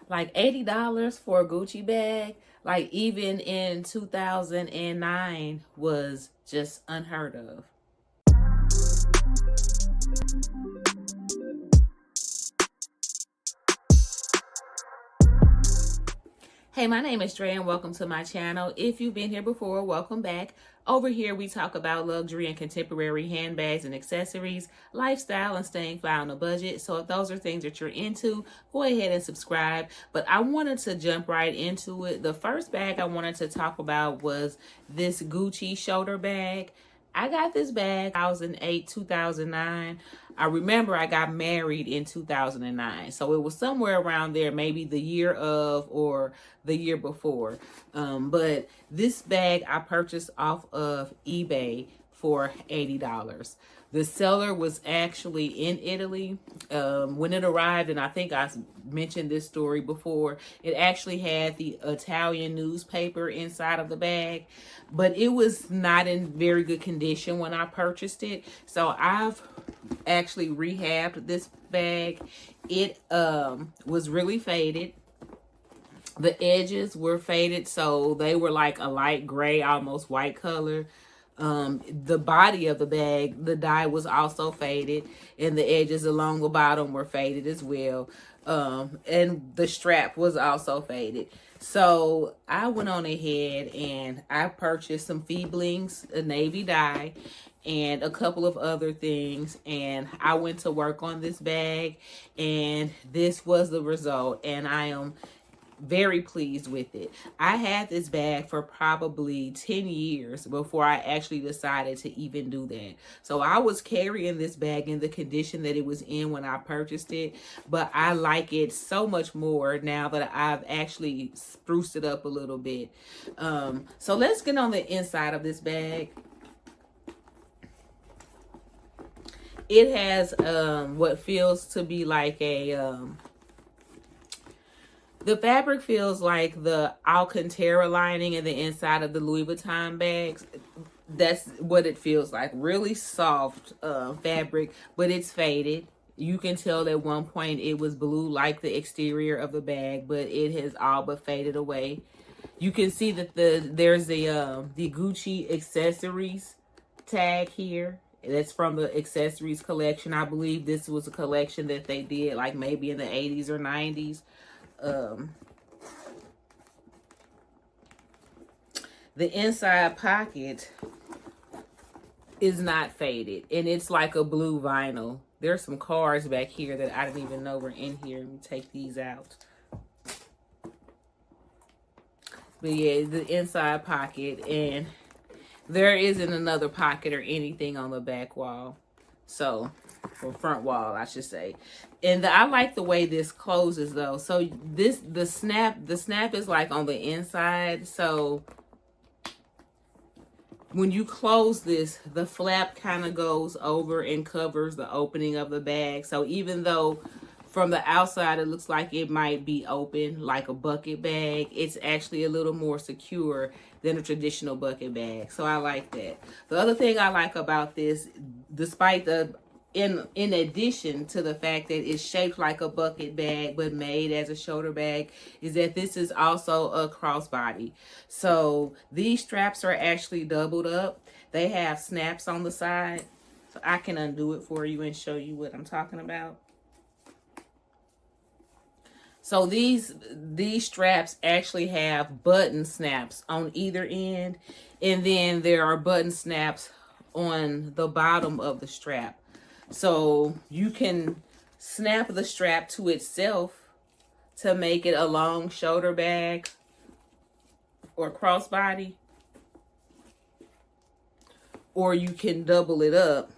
Like $80 for a Gucci bag, like even in 2009 was just unheard of. Hey, my name is Dre and welcome to my channel. If you've been here before, welcome back. Over here, we talk about luxury and contemporary handbags and accessories, lifestyle, and staying fly on a budget. So if those are things that you're into, go ahead and subscribe. But I wanted to jump right into it. The first bag I wanted to talk about was this Gucci shoulder bag. I got this bag 2008, 2009. I remember I got married in 2009. So it was somewhere around there, maybe the year of or the year before. But this bag I purchased off of eBay for $80. The seller was actually in Italy. When it arrived, and I think I mentioned this story before, it actually had the Italian newspaper inside of the bag, but it was not in very good condition when I purchased it. So I've actually rehabbed this bag. It was really faded. The edges were faded, so they were like a light gray, almost white color. The body of the bag, the dye was also faded, and the edges along the bottom were faded as well. And the strap was also faded. So I went on ahead and I purchased some Feeblings, a navy dye, and a couple of other things, and I went to work on this bag, and this was the result, and I am very pleased with it. I had this bag for probably 10 years before I actually decided to even do that. So I was carrying this bag in the condition that it was in when I purchased it, but I like it so much more now that I've actually spruced it up a little bit. So let's get on the inside of this bag. It has what feels to be like a the fabric feels like the Alcantara lining in the inside of the Louis Vuitton bags. That's what it feels like. Really soft fabric, but it's faded. You can tell at one point it was blue like the exterior of the bag, but it has all but faded away. You can see that there's the Gucci accessories tag here. That's from the accessories collection. I believe this was a collection that they did like maybe in the 80s or 90s. The inside pocket is not faded, and it's like a blue vinyl. There's some cards back here that I didn't even know were in here. Let me take these out. But yeah, the inside pocket, and there isn't another pocket or anything on the back wall. So, or front wall, I should say. And I like the way this closes though. So the snap is like on the inside. So when you close this, the flap kind of goes over and covers the opening of the bag. So even though from the outside it looks like it might be open like a bucket bag, it's actually a little more secure than a traditional bucket bag. So I like that. The other thing I like about this, despite the in addition to the fact that it's shaped like a bucket bag but made as a shoulder bag, is that this is also a crossbody. So these straps are actually doubled up. They have snaps on the side. So I can undo it for you and show you what I'm talking about. So these straps actually have button snaps on either end, and then there are button snaps on the bottom of the strap. So you can snap the strap to itself to make it a long shoulder bag or crossbody, or you can double it up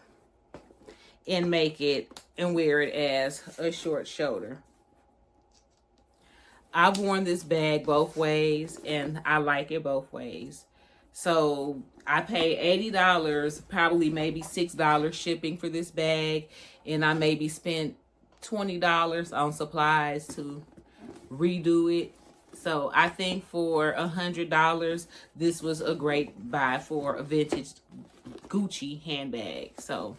and make it and wear it as a short shoulder. I've worn this bag both ways, and I like it both ways. So I paid $80, probably maybe $6 shipping for this bag, and I maybe spent $20 on supplies to redo it. So I think for $100, this was a great buy for a vintage Gucci handbag. So,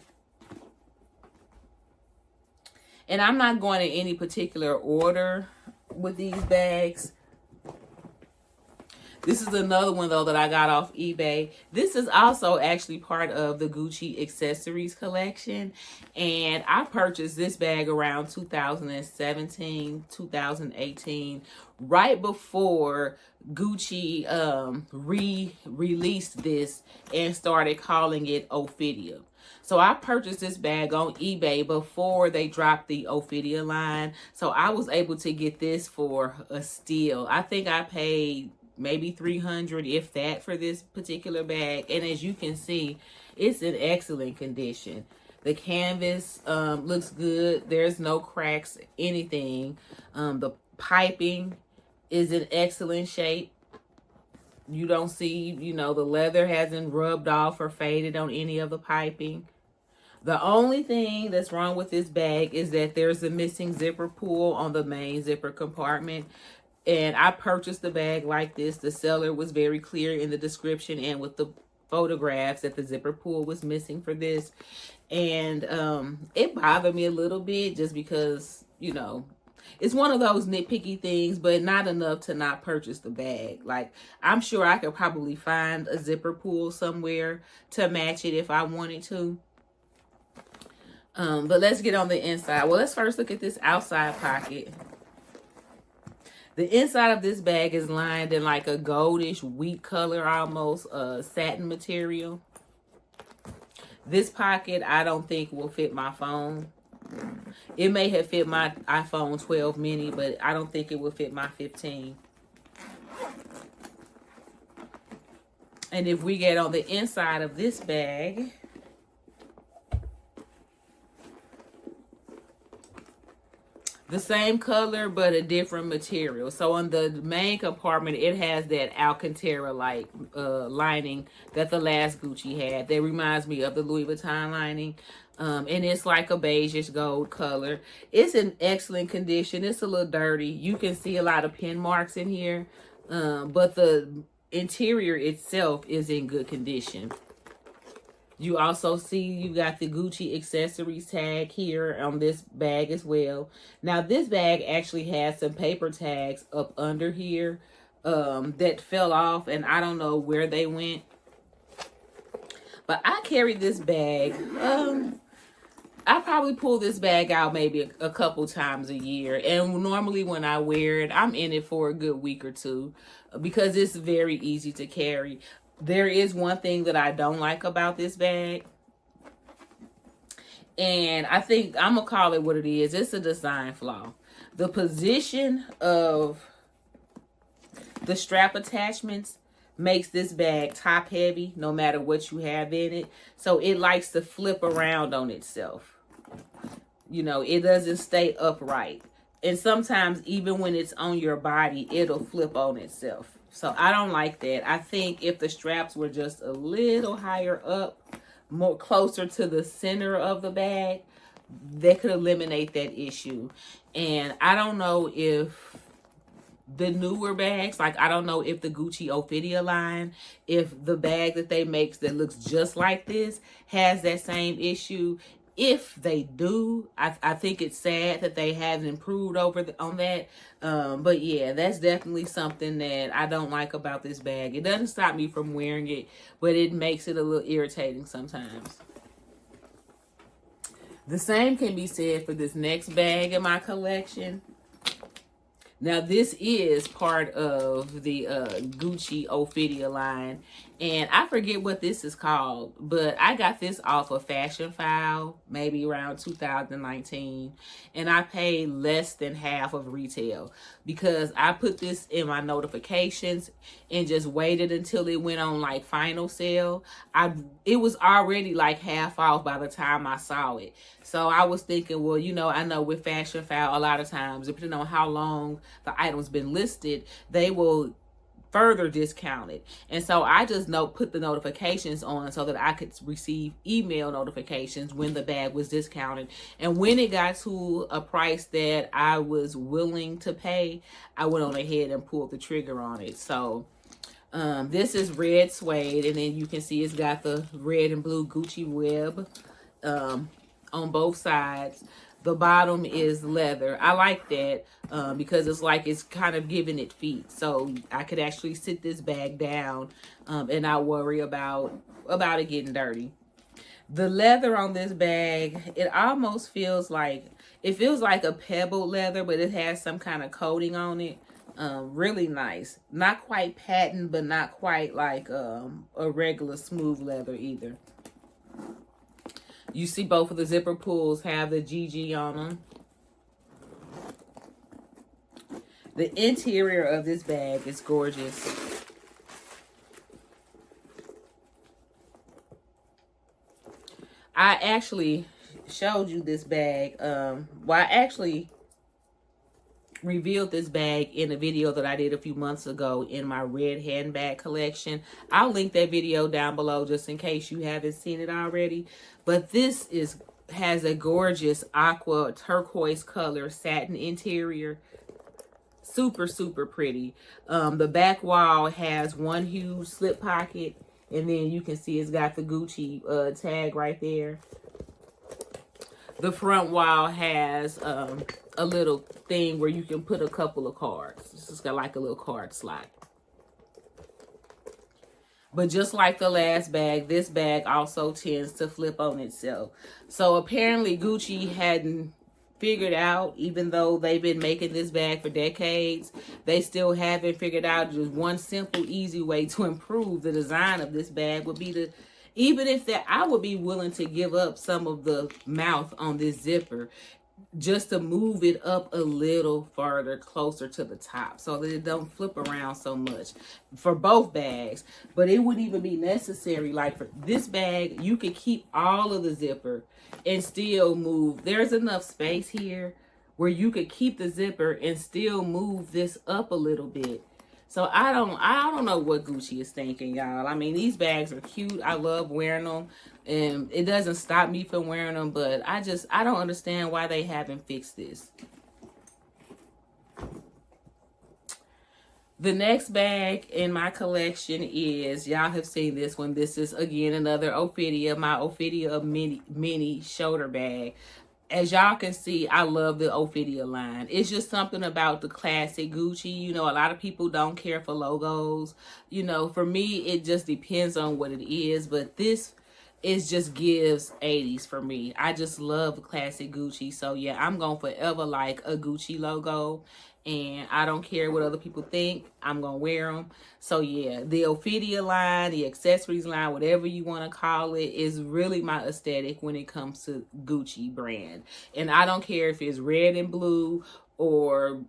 and I'm not going in any particular order with these bags. This is another one, though, that I got off eBay. This is also actually part of the Gucci accessories collection. And I purchased this bag around 2017, 2018, right before Gucci re-released this and started calling it Ophidia. So I purchased this bag on eBay before they dropped the Ophidia line. So I was able to get this for a steal. I think I paid maybe $300, if that, for this particular bag. And as you can see, it's in excellent condition. The canvas looks good. There's no cracks, anything. The piping is in excellent shape. You don't see, you know, the leather hasn't rubbed off or faded on any of the piping. The only thing that's wrong with this bag is that there's a missing zipper pull on the main zipper compartment. And I purchased the bag like this. The seller was very clear in the description and with the photographs that the zipper pull was missing for this. And it bothered me a little bit just because, you know, it's one of those nitpicky things, but not enough to not purchase the bag. Like, I'm sure I could probably find a zipper pull somewhere to match it if I wanted to. But let's get on the inside. Well, let's first look at this outside pocket. The inside of this bag is lined in like a goldish wheat color, almost satin material. This pocket, I don't think will fit my phone. It may have fit my iPhone 12 mini, but I don't think it will fit my 15. And if we get on the inside of this bag, the same color, but a different material. So on the main compartment, it has that Alcantara-like lining that the last Gucci had. That reminds me of the Louis Vuitton lining. And it's like a beigeish gold color. It's in excellent condition. It's a little dirty. You can see a lot of pin marks in here. But the interior itself is in good condition. You also see you got the Gucci accessories tag here on this bag as well. Now, this bag actually has some paper tags up under here that fell off, and I don't know where they went. But I carried this bag. I probably pull this bag out maybe a couple times a year. And normally when I wear it, I'm in it for a good week or two because it's very easy to carry. There is one thing that I don't like about this bag. And I think I'm going to call it what it is. It's a design flaw. The position of the strap attachments makes this bag top heavy no matter what you have in it. So it likes to flip around on itself. You know, it doesn't stay upright. And sometimes even when it's on your body, it'll flip on itself. So I don't like that. I think if the straps were just a little higher up, more closer to the center of the bag, that could eliminate that issue. And I don't know if the newer bags, like I don't know if the Gucci Ophidia line, if the bag that they make that looks just like this has that same issue. If they do, I think it's sad that they haven't improved on that. But yeah, that's definitely something that I don't like about this bag. It doesn't stop me from wearing it, but it makes it a little irritating sometimes. The same can be said for this next bag in my collection. Now, this is part of the Gucci Ophidia line. And I forget what this is called, but I got this off of Fashion File, maybe around 2019. And I paid less than half of retail because I put this in my notifications and just waited until it went on like final sale. It was already like half off by the time I saw it. So I was thinking, well, you know, I know with Fashion File, a lot of times, depending on how long the item's been listed, they will further discounted. And so I just put the notifications on so that I could receive email notifications when the bag was discounted. And when it got to a price that I was willing to pay, I went on ahead and pulled the trigger on it. So this is red suede, and then you can see it's got the red and blue Gucci web on both sides. the bottom is leather. I like that because it's like it's kind of giving it feet. So I could actually sit this bag down and not worry about it getting dirty. The leather on this bag, it almost feels like, it feels like a pebbled leather, but it has some kind of coating on it. Really nice. Not quite patent, but not quite like a regular smooth leather either. You see both of the zipper pulls have the GG on them. The interior of this bag is gorgeous. I actually showed you this bag. Well, I actually revealed this bag in a video that I did a few months ago in my red handbag collection. I'll link that video down below just in case you haven't seen it already. But this has a gorgeous aqua turquoise color satin interior. Super, super pretty. The back wall has one huge slip pocket, and then you can see it's got the Gucci tag right there. The front wall has a little thing where you can put a couple of cards. It's just got like a little card slot. But just like the last bag, this bag also tends to flip on itself. So apparently Gucci hadn't figured out, even though they've been making this bag for decades, they still haven't figured out just one simple, easy way to improve the design of this bag would be to, even if that, I would be willing to give up some of the mouth on this zipper just to move it up a little farther closer to the top so that it don't flip around so much for both bags. But it wouldn't even be necessary. Like for this bag, you could keep all of the zipper and still move. There's enough space here where you could keep the zipper and still move this up a little bit. So I don't know what Gucci is thinking, y'all. I mean, these bags are cute. I love wearing them, and it doesn't stop me from wearing them, but I don't understand why they haven't fixed this. The next bag in my collection is, y'all have seen this one. This is, again, another Ophidia, my Ophidia mini shoulder bag. As y'all can see, I love the Ophidia line. It's just something about the classic Gucci. You know, a lot of people don't care for logos. You know, for me, it just depends on what it is. But this just gives 80s for me. I just love classic Gucci. So, yeah, I'm going to forever like a Gucci logo. And I don't care what other people think. I'm going to wear them. So, yeah, the Ophidia line, the accessories line, whatever you want to call it, is really my aesthetic when it comes to Gucci brand. And I don't care if it's red and blue or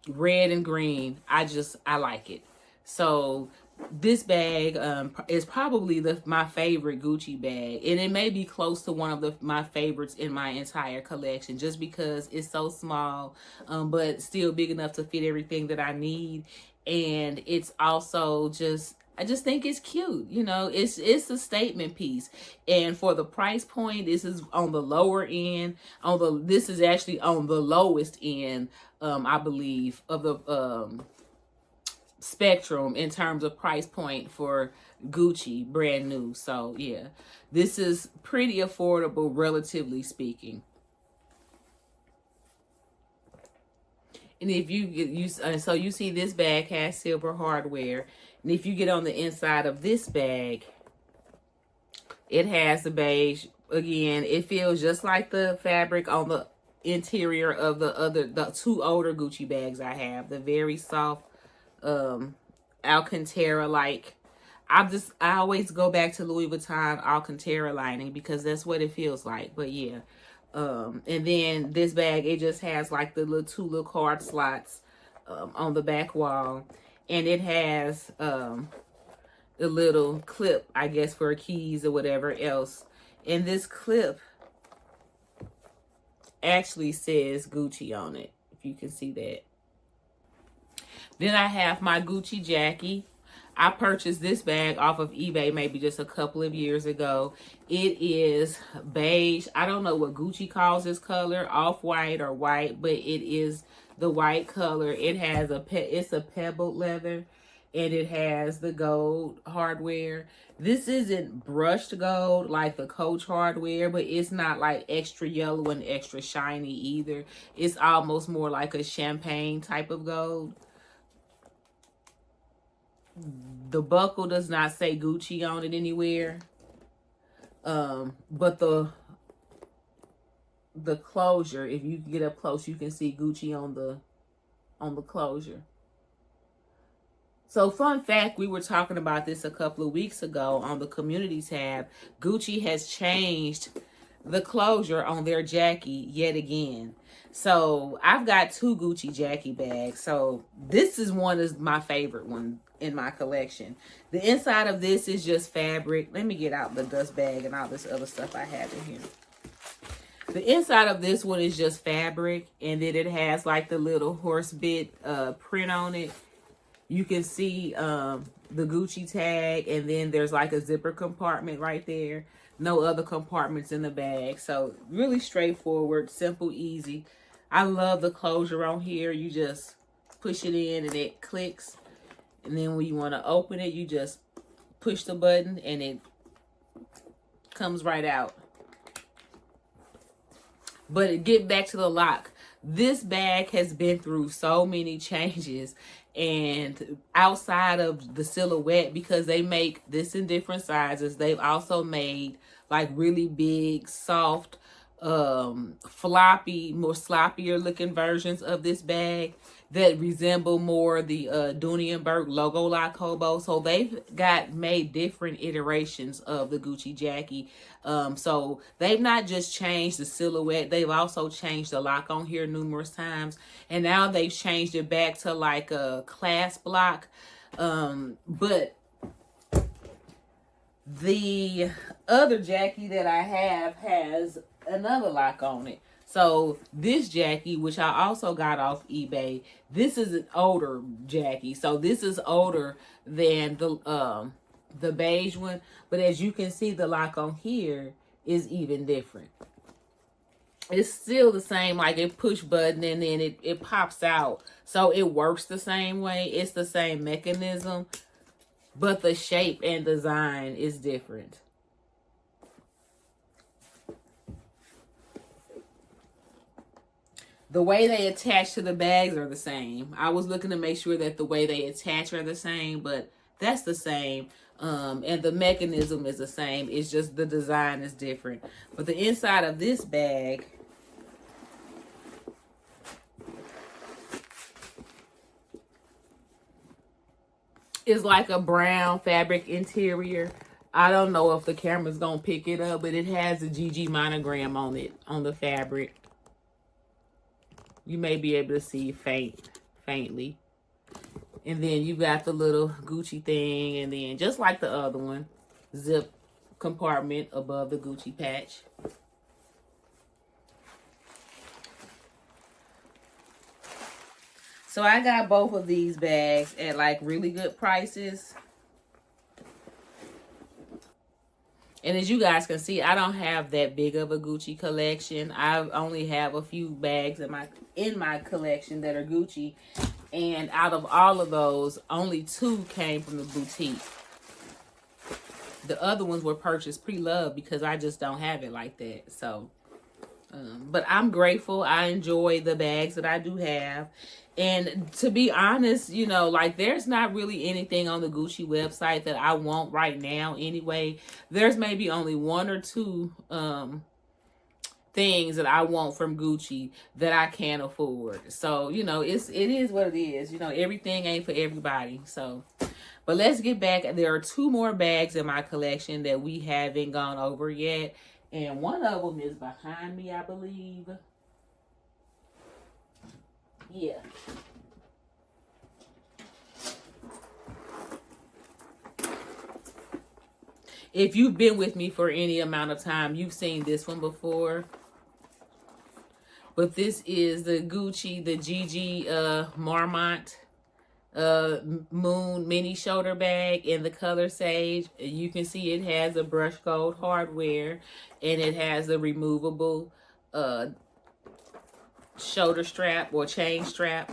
red and green. I like it. So this bag is probably my favorite Gucci bag, and it may be close to one of my favorites in my entire collection just because it's so small, but still big enough to fit everything that I need. And it's also I just think it's cute. You know, it's a statement piece. And for the price point, this is on the lower end. This is actually on the lowest end, I believe, of the spectrum in terms of price point for Gucci brand new. So yeah, this is pretty affordable, relatively speaking. And if so you see this bag has silver hardware, and if you get on the inside of this bag, it has the beige. Again, it feels just like the fabric on the interior of the two older Gucci bags I have. The very soft Alcantara, like I always go back to Louis Vuitton Alcantara lining because that's what it feels like. But yeah, and then this bag, it just has like the two little card slots on the back wall, and it has a little clip, I guess, for keys or whatever else. And this clip actually says Gucci on it, if you can see that. Then I have my Gucci Jackie. I purchased this bag off of eBay maybe just a couple of years ago. It is beige. I don't know what Gucci calls this color, off-white or white, but it is the white color. It has it's a pebbled leather, and it has the gold hardware. This isn't brushed gold like the Coach hardware, but it's not like extra yellow and extra shiny either. It's almost more like a champagne type of gold. The buckle does not say Gucci on it anywhere. But the closure, if you get up close, you can see Gucci on the closure. So fun fact, we were talking about this a couple of weeks ago on the community tab. Gucci has changed the closure on their Jackie yet again. So I've got 2 Gucci Jackie bags. So this is one is my favorite one in my collection. The inside of this is just fabric. Let me get out the dust bag and all this other stuff I have in here. The inside of this one is just fabric, and then it has like the little horse bit print on it. You can see the Gucci tag, and then there's like a zipper compartment right there. No other compartments in the bag. So really straightforward, simple, easy. I love the closure on here. You just push it in and it clicks. And then when you want to open it, you just push the button and it comes right out. But get back to the lock. This bag has been through so many changes, and outside of the silhouette, because they make this in different sizes, they've also made like really big, soft, floppy, more sloppier looking versions of this bag that resemble more the Dooney & Bourke logo lock hobo. So they've made different iterations of the Gucci Jackie. So they've not just changed the silhouette, they've also changed the lock on here numerous times. And now they've changed it back to like a clasp lock. But the other Jackie that I have has another lock on it. So this Jackie, which I also got off eBay, this is an older Jackie. So this is older than the beige one. But as you can see, the lock on here is even different. It's still the same, like it push button and then it pops out. So it works the same way. It's the same mechanism, but the shape and design is different. The way they attach to the bags are the same. I was looking to make sure that the way they attach are the same, but that's the same. And the mechanism is the same. It's just the design is different. But the inside of this bag is like a brown fabric interior. I don't know if the camera's gonna pick it up, but it has a GG monogram on it, on the fabric. You may be able to see faintly. And then you got the little Gucci thing, and then just like the other one, zip compartment above the Gucci patch. So I got both of these bags at like really good prices. And as you guys can see, I don't have that big of a Gucci collection. I only have a few bags in my collection that are Gucci. And out of all of those, only 2 came from the boutique. The other ones were purchased pre-loved because I just don't have it like that. So, but I'm grateful. I enjoy the bags that I do have. And to be honest, you know, like there's not really anything on the Gucci website that I want right now anyway. There's maybe only 1 or 2 things that I want from Gucci that I can't afford. So, you know, it is what it is. You know, everything ain't for everybody. So, but let's get back. There are 2 more bags in my collection that we haven't gone over yet. And one of them is behind me, I believe. Yeah. If you've been with me for any amount of time, you've seen this one before. But this is the Gucci, the GG Marmont Moon mini shoulder bag in the color Sage. You can see it has a brushed gold hardware, and it has a removable shoulder strap or chain strap.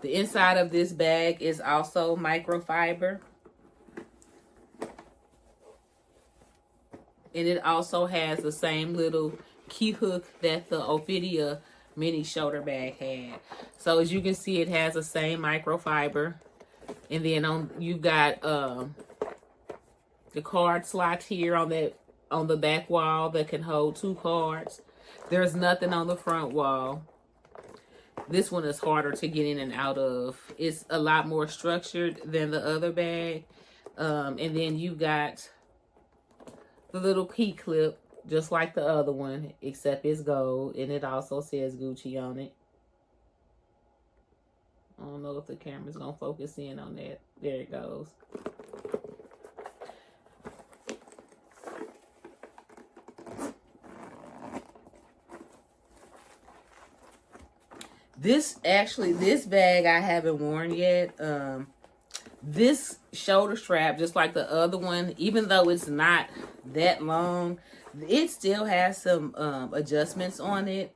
The inside of this bag is also microfiber. And it also has the same little key hook that the Ophidia mini shoulder bag had. So as you can see, it has the same microfiber. And then you've got the card slots here on the back wall that can hold 2 cards. There's nothing on the front wall. This one is harder to get in and out of. It's a lot more structured than the other bag. And then you got the little key clip, just like the other one, except it's gold, and it also says Gucci on it. I don't know if the camera's gonna focus in on that. There it goes. This bag I haven't worn yet. This shoulder strap, just like the other one, even though it's not that long, it still has some adjustments on it.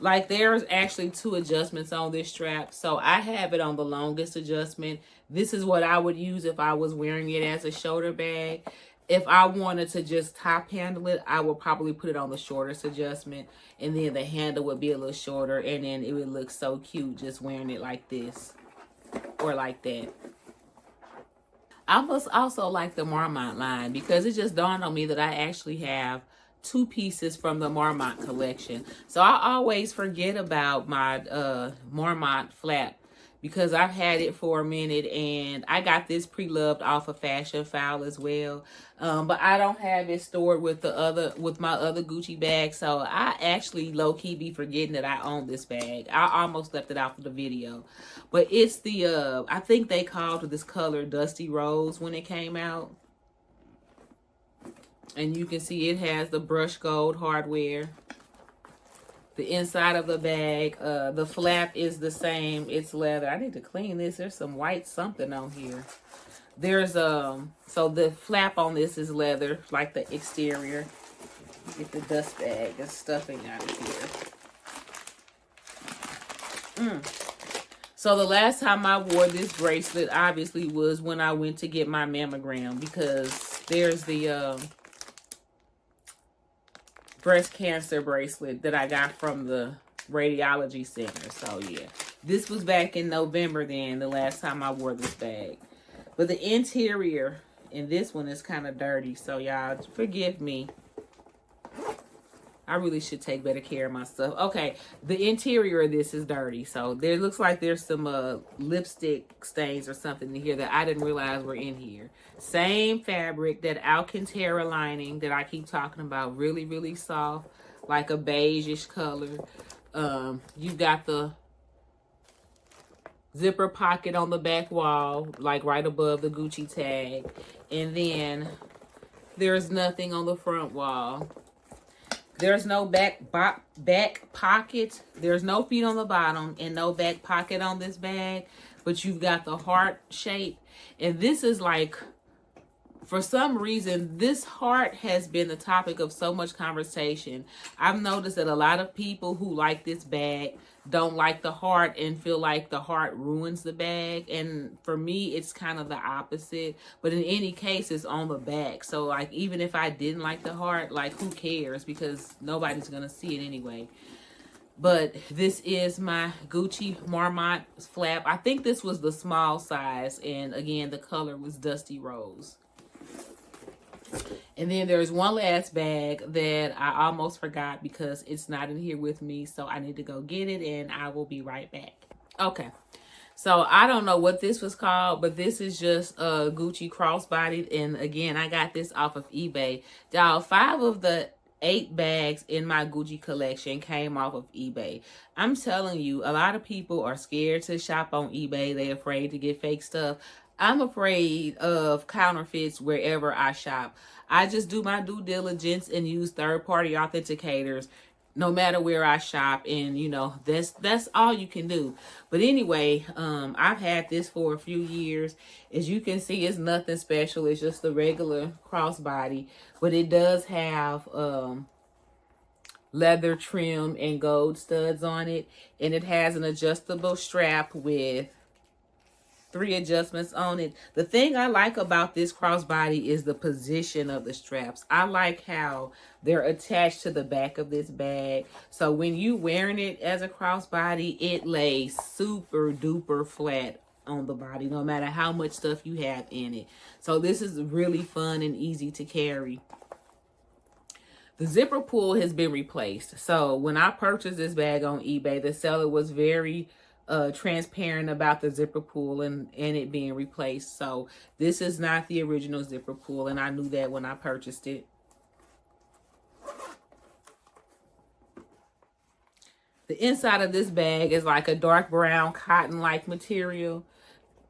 Like there's actually 2 adjustments on this strap. So I have it on the longest adjustment. This is what I would use if I was wearing it as a shoulder bag. If I wanted to just top handle it, I would probably put it on the shortest adjustment. And then the handle would be a little shorter. And then it would look so cute just wearing it like this. Or like that. I must also like the Marmont line because it just dawned on me that I actually have 2 pieces from the Marmont collection. So I always forget about my Marmont flap because I've had it for a minute, and I got this pre-loved off of Fashionphile as well. But I don't have it stored with my other Gucci bag, so I actually low-key be forgetting that I own this bag. I almost left it out of the video. But it's the I think they called this color Dusty Rose when it came out. And you can see it has the brushed gold hardware. The inside of the bag, the flap is the same. It's leather. I need to clean this. There's some white something on here. There's so the flap on this is leather, like the exterior. Get the dust bag and stuffing out of here. So the last time I wore this bracelet obviously was when I went to get my mammogram, because there's the breast cancer bracelet that I got from the radiology center. So yeah, this was back in November then, the last time I wore this bag. But the interior in this one is kind of dirty, so y'all forgive me. I really should take better care of my stuff. Okay, the interior of this is dirty, so there looks like there's some lipstick stains or something in here that I didn't realize were in here. Same fabric, that Alcantara lining that I keep talking about, really, really soft, like a beige-ish color. You've got the zipper pocket on the back wall, like right above the Gucci tag, and then there's nothing on the front wall. There's no back pocket. There's no feet on the bottom and no back pocket on this bag. But you've got the heart shape. And this is like, for some reason, this heart has been the topic of so much conversation. I've noticed that a lot of people who like this bag don't like the heart and feel like the heart ruins the bag. And for me, it's kind of the opposite. But in any case, it's on the back. So like, even if I didn't like the heart, like who cares? Because nobody's going to see it anyway. But this is my Gucci Marmont flap. I think this was the small size. And again, the color was Dusty Rose. And then there's one last bag that I almost forgot because it's not in here with me. So I need to go get it and I will be right back. Okay. So I don't know what this was called, but this is just a Gucci crossbody. And again, I got this off of eBay. Y'all, 5 of the 8 bags in my Gucci collection came off of eBay. I'm telling you, a lot of people are scared to shop on eBay. They're afraid to get fake stuff. I'm afraid of counterfeits wherever I shop. I just do my due diligence and use third-party authenticators no matter where I shop, and you know, that's all you can do. But anyway, I've had this for a few years. As you can see, it's nothing special. It's just a regular crossbody, but it does have leather trim and gold studs on it. And it has an adjustable strap with 3 adjustments on it. The thing I like about this crossbody is the position of the straps. I like how they're attached to the back of this bag. So when you wearing it as a crossbody, it lays super duper flat on the body, no matter how much stuff you have in it. So this is really fun and easy to carry. The zipper pull has been replaced. So when I purchased this bag on eBay, the seller was very transparent about the zipper pull and it being replaced. So this is not the original zipper pull, and I knew that when I purchased it. The inside of this bag is like a dark brown cotton-like material.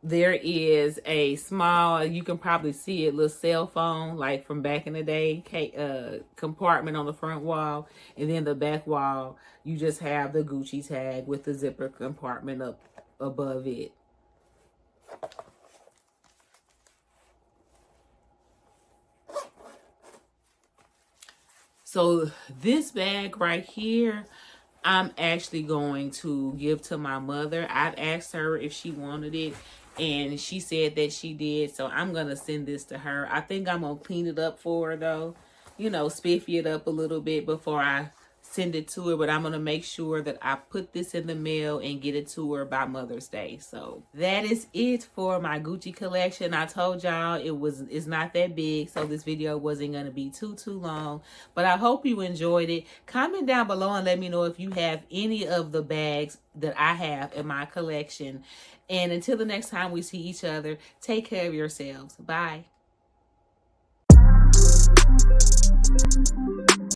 There is a small, you can probably see it, little cell phone, like from back in the day, compartment on the front wall. And then the back wall, you just have the Gucci tag with the zipper compartment up above it. So this bag right here, I'm actually going to give to my mother. I've asked her if she wanted it, and she said that she did. So I'm going to send this to her. I think I'm going to clean it up for her, though. You know, spiffy it up a little bit before I send it to her. But I'm going to make sure that I put this in the mail and get it to her by Mother's Day. So that is it for my Gucci collection. I told y'all it's not that big, so this video wasn't going to be too long. But I hope you enjoyed it. Comment down below and let me know if you have any of the bags that I have in my collection. And until the next time we see each other, take care of yourselves. Bye.